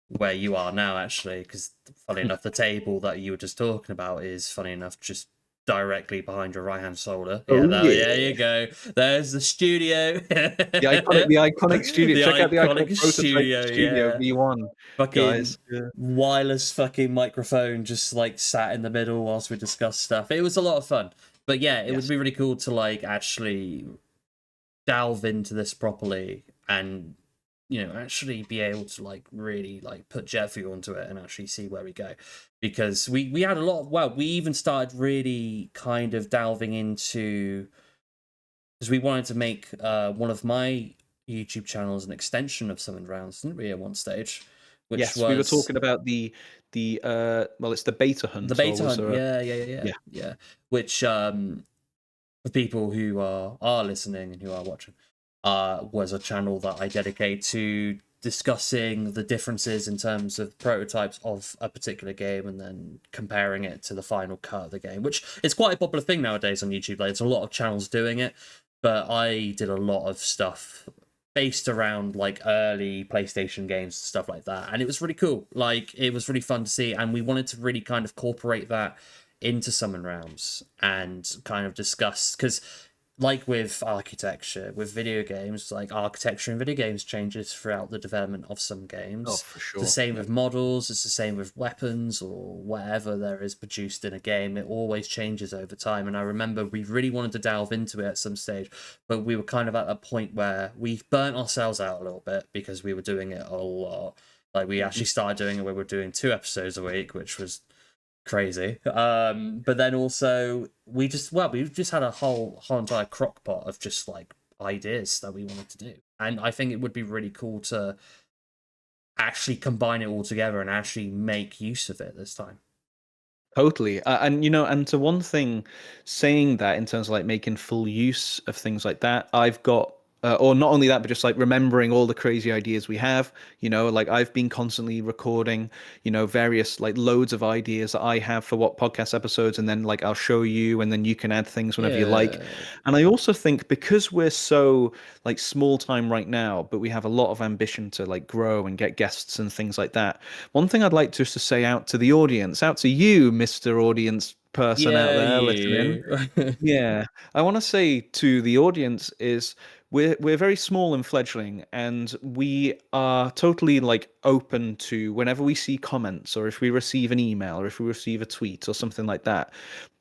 where you are now, actually. Because funny enough, the table that you were just talking about is, funny enough, just directly behind your right hand shoulder. Yeah, oh there you yeah, go. There's the studio. the iconic studio. The Check out the iconic iconic prototype studio, studio yeah. V1, Fucking guys. Yeah. wireless fucking microphone just like sat in the middle whilst we discussed stuff. It was a lot of fun. But yeah, it would Yes. be really cool to like actually delve into this properly and actually be able to like really like put jet fuel into it and actually see where we go. Because we had a lot of, well, we even started really kind of delving into, because we wanted to make one of my YouTube channels an extension of Summon Rounds, didn't we, at one stage? Which Yes, we were was talking about the well, it's the beta the hunt, or beta was hunt. there a Yeah, yeah, yeah, yeah, yeah. yeah. Which for people who are listening and who are watching, was a channel that I dedicate to discussing the differences in terms of prototypes of a particular game and then comparing it to the final cut of the game, which is quite a popular thing nowadays on YouTube. Like, there's a lot of channels doing it, but I did a lot of stuff based around like early PlayStation games and stuff like that, and it was really cool. Like, it was really fun to see, and we wanted to really kind of incorporate that into Summon Realms and kind of discuss, because like with architecture, with video games, like architecture in video games changes throughout the development of some Oh, games. for It's the sure. same Yeah. with models, it's the same with weapons or whatever there is produced in a game. It always changes over time. And I remember we really wanted to delve into it at some stage, but we were kind of at a point where we burnt ourselves out a little bit because we were doing it a lot. Like, we Mhm. actually started doing it where we were doing 2 episodes a week, which was crazy. But then also we've just had a whole entire crock pot of just like ideas that we wanted to do, and I think it would be really cool to actually combine it all together and actually make use of it this time. Totally. And and to one thing, saying that in terms of like making full use of things like that, I've got, or not only that, but just like remembering all the crazy ideas we have. Like I've been constantly recording, various like loads of ideas that I have for what podcast episodes, and then like I'll show you, and then you can add things whenever you like. Yeah, And I also think because we're so like small time right now, but we have a lot of ambition to like grow and get guests and things like that. One thing I'd like just to say out to the audience, out to you, Mr. Audience person out yeah, there listening. you. Yeah, I want to say to the audience is we're very small and fledgling, and we are totally like open to whenever we see comments, or if we receive an email, or if we receive a tweet or something like that.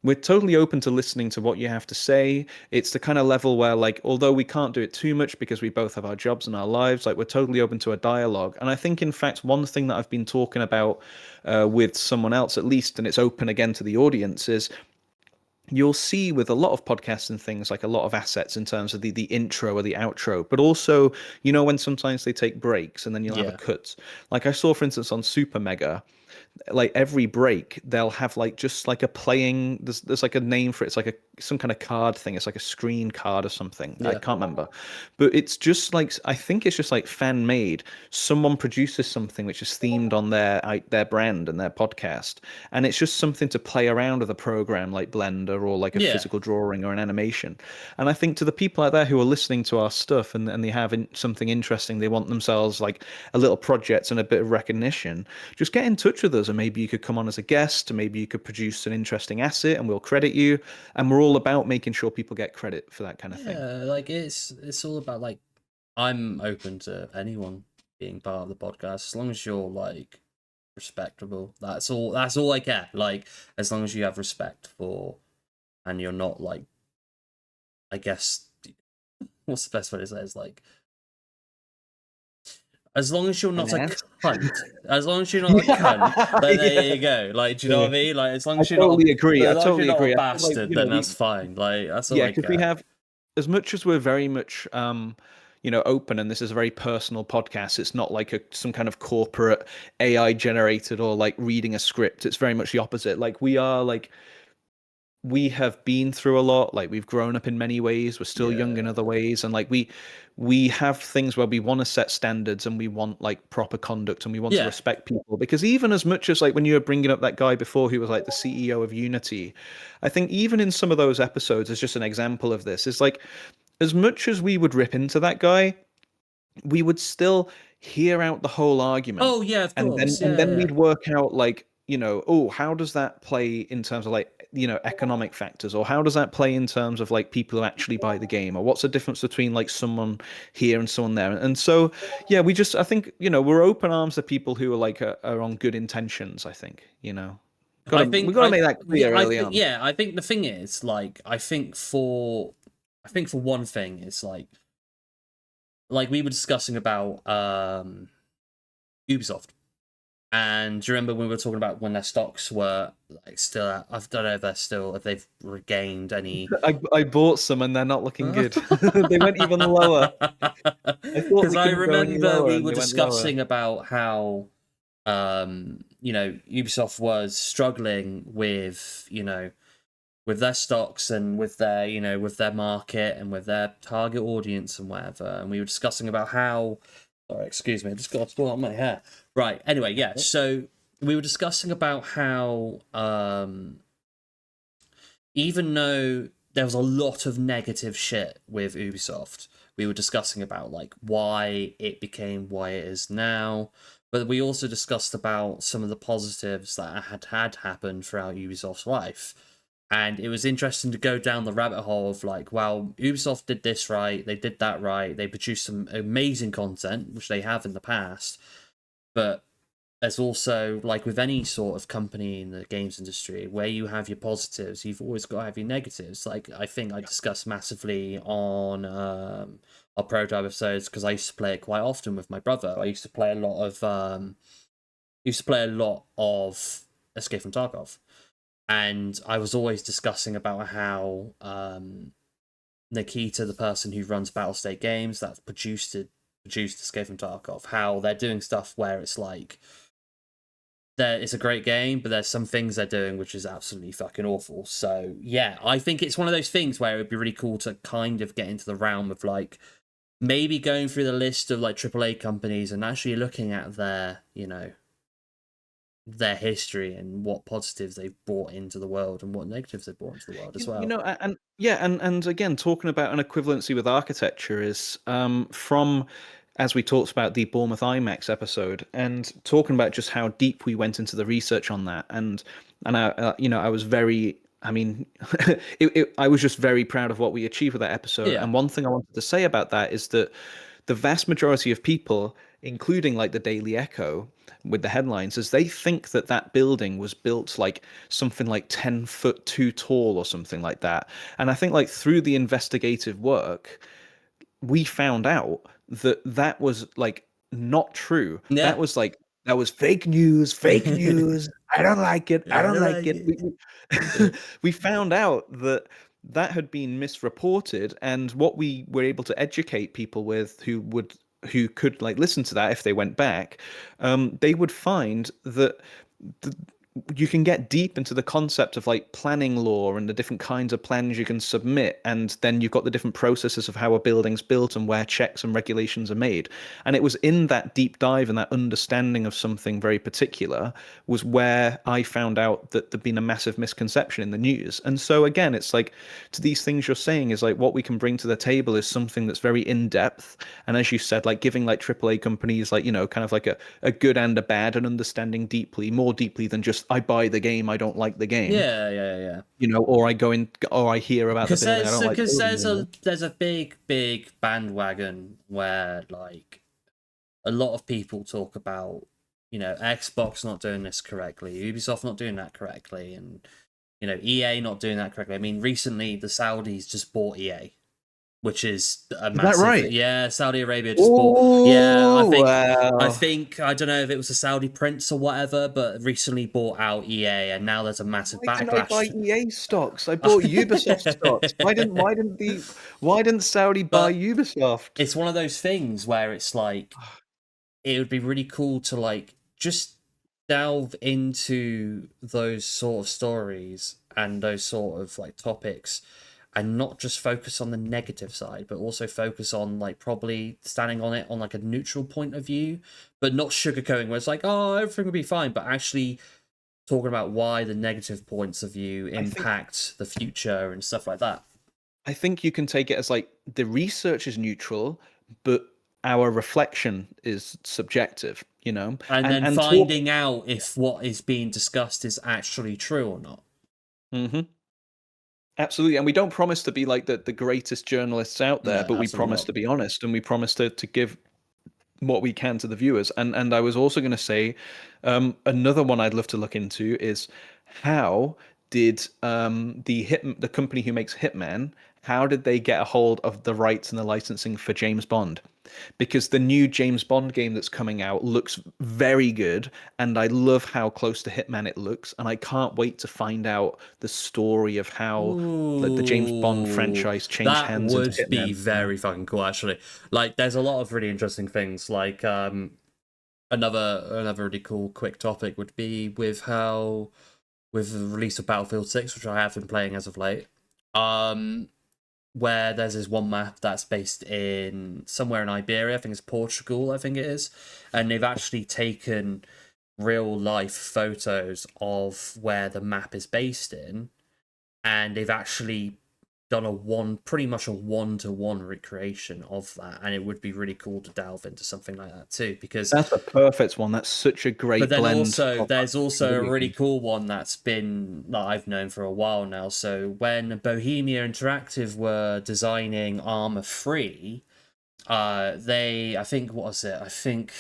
We're totally open to listening to what you have to say. It's the kind of level where, like, although we can't do it too much because we both have our jobs and our lives, like, we're totally open to a dialogue. And I think, in fact, one thing that I've been talking about with someone else, at least, and it's open again to the audience, is you'll see with a lot of podcasts and things like a lot of assets in terms of the intro or the outro, but also, when sometimes they take breaks and then you'll have a Yeah, cut. Like I saw, for instance, on Super Mega, like every break they'll have like just like a playing, there's like a name for it. It's like some kind of card thing. It's like a screen card or something. I yeah, can't remember, but it's just like, I think it's just like fan made. Someone produces something which is themed on their brand and their podcast, and it's just something to play around with a program like Blender or like a yeah. physical drawing or an animation. And I think to the people out there who are listening to our stuff, and they have something interesting, they want themselves like a little project and a bit of recognition, just get in touch with us, and maybe you could come on as a guest, and maybe you could produce an interesting asset and we'll credit you. And we're all about making sure people get credit for that kind of thing. Yeah, like it's all about, like, I'm open to anyone being part of the podcast as long as you're like respectable. That's all I care. Like, as long as you have respect for, and you're not like, I guess, what's the best way to say it? Is like, as long as you're not a cunt. As long as you're not a cunt, then there you go. Like, do you know what I mean? Like, as long as you're not, agree. as I long as you're totally not agree. a I feel like, bastard, then that's fine. Like, that's all yeah, I because we care. have, as much as we're very much open, and this is a very personal podcast. It's not like some kind of corporate AI generated or like reading a script. It's very much the opposite. Like we have been through a lot. Like we've grown up in many ways. We're still young in other ways, and like we have things where we want to set standards and we want like proper conduct and we want to respect people. Because even as much as like when you were bringing up that guy before who was like the CEO of Unity, I think even in some of those episodes, as just an example of this, is like as much as we would rip into that guy, we would still hear out the whole argument. Oh yeah, of And then course. Yeah. we'd work out like, oh, how does that play in terms of like, economic factors, or how does that play in terms of like people who actually buy the game, or what's the difference between like someone here and someone there? And so yeah, I think, we're open arms to people who are like are on good intentions, I think, I we think got to make that clear early on. yeah, I think the thing is, like, I think for one thing, it's like we were discussing about Ubisoft. And do you remember when we were talking about when their stocks were like still at, I don't know if they've regained any. I bought some and they're not looking good. They went even lower. I thought Because they I couldn't go any remember lower we and were they went lower. discussing about how Ubisoft was struggling with, with their stocks and with their, with their market and with their target audience and whatever. And we were discussing about how, sorry, excuse me, I just got to spoil out my hair. Right. Anyway, yeah. So we were discussing about how, even though there was a lot of negative shit with Ubisoft, we were discussing about like why it became why it is now. But we also discussed about some of the positives that had happened throughout Ubisoft's life. And it was interesting to go down the rabbit hole of like, well, Ubisoft did this right, they did that right, they produced some amazing content, which they have in the past. But there's also, like with any sort of company in the games industry, where you have your positives, you've always got to have your negatives. Like, I think I discussed massively on our Proto episodes, because I used to play it quite often with my brother. I used to play a lot of Escape from Tarkov. And I was always discussing about how Nikita, the person who runs Battlestate Games, that's produced Escape from Tarkov, how they're doing stuff where it's like, it's a great game, but there's some things they're doing which is absolutely fucking awful. So yeah, I think it's one of those things where it would be really cool to kind of get into the realm of like maybe going through the list of like AAA companies and actually looking at their, their history and what positives they've brought into the world and what negatives they've brought into the world as well. And again, talking about an equivalency with architecture is from, as we talked about the Bournemouth IMAX episode, and talking about just how deep we went into the research on that, and I was very, I mean, I was just very proud of what we achieved with that episode. Yeah. And one thing I wanted to say about that is that the vast majority of people, including like the Daily Echo with the headlines, is they think that that building was built like something like 10 foot too tall or something like that. And I think like through the investigative work, we found out that that was like not true. Yeah. That was fake news, fake news. I don't like it. I don't like it. We found out that that had been misreported, and what we were able to educate people with who could like listen to that if they went back, they would find that you can get deep into the concept of like planning law and the different kinds of plans you can submit, and then you've got the different processes of how a building's built and where checks and regulations are made. And it was in that deep dive and that understanding of something very particular was where I found out that there'd been a massive misconception in the news. And so again, it's like, to these things you're saying is like what we can bring to the table is something that's very in depth, and as you said, like giving like AAA companies like, kind of like a good and a bad, and understanding more deeply than just I buy the game, I don't like the game. Yeah. Or I go in, or I hear about the building, I don't like the building. There's a big bandwagon where like a lot of people talk about Xbox not doing this correctly, Ubisoft not doing that correctly, and EA not doing that correctly. I mean, recently the Saudis just bought EA, which is a Is that massive. right? Yeah, Saudi Arabia just bought. Yeah, I Oh, think. I wow. think I don't know if it was a Saudi prince or whatever, but recently bought out EA, and now there's a massive Why didn't I buy backlash. EA stocks? I bought Ubisoft stocks. Why didn't Saudi buy But Ubisoft? it's one of those things where it's like it would be really cool to like just delve into those sort of stories and those sort of like topics and not just focus on the negative side but also focus on like probably standing on it on like a neutral point of view, but not sugarcoating where it's like, oh, everything will be fine, but actually talking about why the negative points of view I think impact the future and stuff like that. I think you can take it as like the research is neutral, but our reflection is subjective, And then And talk. finding out if what is being discussed is actually true or not. Hmm. Absolutely. And we don't promise to be like the greatest journalists out No, there, but we absolutely promise not. to be honest and we promise to give what we can to the viewers. And I was also going to say, another one I'd love to look into is how did the company who makes Hitman, how did they get a hold of the rights and the licensing for James Bond? Because the new James Bond game that's coming out looks very good, and I love how close to Hitman it looks, and I can't wait to find out the story of how the James Bond Ooh, franchise changed that hands into would be Hitman. very fucking cool, actually. Like, there's a lot of really interesting things. Like, another really cool quick topic would be with the release of Battlefield 6, which I have been playing as of late. Where there's this one map that's based in somewhere in Iberia, I think it's Portugal, I think it is, and they've actually taken real life photos of where the map is based in, and they've actually done pretty much a 1-to-1 recreation of that, and it would be really cool to delve into something like that too, because That's a perfect one. That's such a but great then blend also of there's also a video really games. cool one that I've known for a while now. So when Bohemia Interactive were designing Armor 3, I think, what was it? I think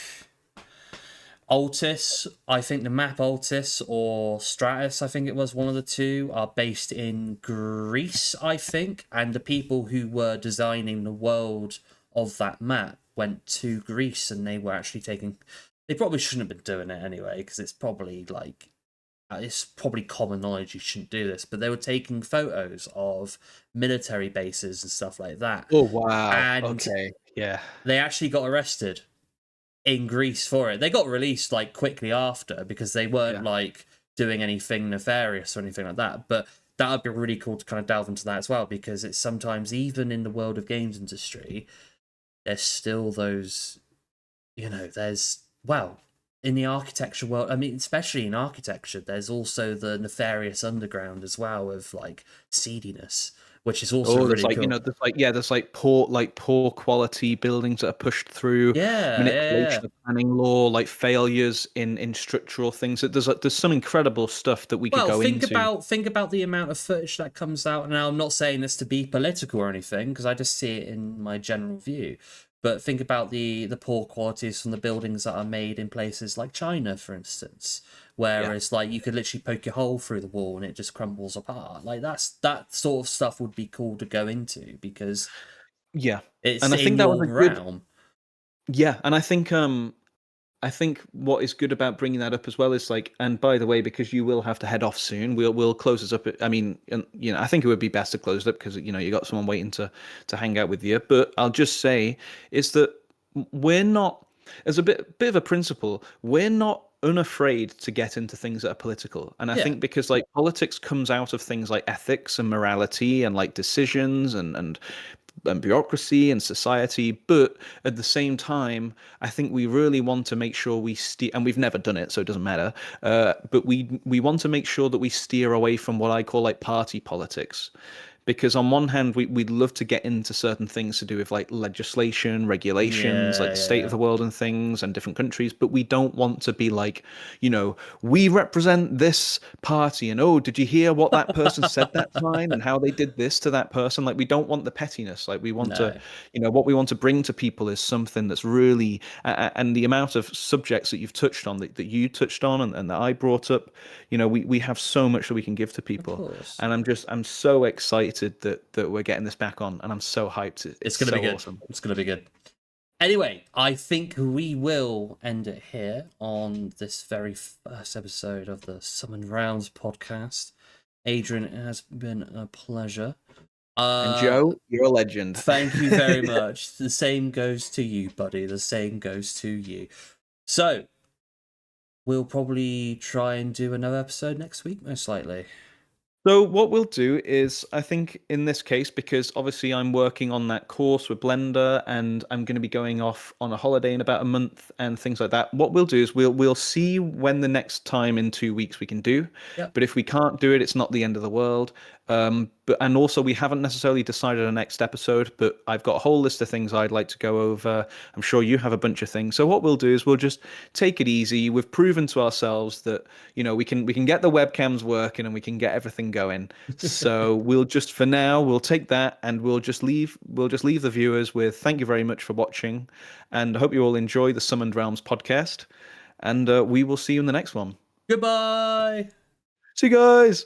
Altis, I think the map Altis or Stratus, I think it was one of the two, are based in Greece, I think, and the people who were designing the world of that map went to Greece, and they were actually taking. They probably shouldn't have been doing it anyway, because it's probably like it's probably common knowledge you shouldn't do this, but they were taking photos of military bases and stuff like that, Oh wow. and Okay. Yeah. they actually got arrested in Greece for it. They got released like quickly after because they weren't Yeah. like doing anything nefarious or anything like that. But that would be really cool to kind of delve into that as well, because it's sometimes even in the world of games industry, there's still those, there's well, in the architecture world, I mean, especially in architecture, there's also the nefarious underground as well of like seediness, which is also Oh, there's really like, cool. there's like poor quality buildings that are pushed through, Yeah, yeah, yeah. manipulation of planning law, like failures in structural things. There's some incredible stuff that we could Well, go into. think about the amount of footage that comes out. Now, I'm not saying this to be political or anything, because I just see it in my general view. But think about the poor qualities from the buildings that are made in places like China, for instance, Yeah. whereas like you could literally poke your hole through the wall and it just crumbles apart. Like that sort of stuff would be cool to go into because Yeah. it's And I in think that was your a good, realm. yeah, and I think what is good about bringing that up as well is like, and by the way, because you will have to head off soon, we'll close this up. I mean, and, I think it would be best to close it up because you got someone waiting to hang out with you. But I'll just say is that we're not, as a bit of a principle, we're not unafraid to get into things that are political. And I Yeah. think because like politics comes out of things like ethics and morality and like decisions and bureaucracy and society, but at the same time, I think we really want to make sure we steer, and we've never done it, so it doesn't matter. But we want to make sure that we steer away from what I call like party politics, because on one hand we'd love to get into certain things to do with like legislation, regulations, like Yeah, the yeah, state of yeah. the world and things and different countries, but we don't want to be like, we represent this party, and oh, did you hear what that person said that time and how they did this to that person? Like, we don't want the pettiness. Like, we want to, No. what we want to bring to people is something that's really, and the amount of subjects that you've touched on, that you touched on, and that I brought up, we have so much that we can give to Of people. course. And I'm so excited that we're getting this back on, and I'm so hyped. It's It's gonna be so good. awesome. It's gonna be good. Anyway, I think we will end it here on this very first episode of the Summoned Rounds podcast. Adrian, it has been a pleasure. And Joe, you're a legend. Thank you very much. The same goes to you, buddy. The same goes to you. So, we'll probably try and do another episode next week, most likely. So what we'll do is, I think in this case, because obviously I'm working on that course with Blender, and I'm going to be going off on a holiday in about a month and things like that. What we'll do is we'll see when the next time in 2 weeks we can do. Yep. But if we can't do it, it's not the end of the world. And also we haven't necessarily decided a next episode, but I've got a whole list of things I'd like to go over. I'm sure you have a bunch of things. So what we'll do is we'll just take it easy. We've proven to ourselves that we can get the webcams working and we can get everything going. So we'll just, for now, we'll take that, and we'll just leave the viewers with thank you very much for watching, and I hope you all enjoy the Summoned Realms podcast, and we will see you in the next one. Goodbye. See you guys.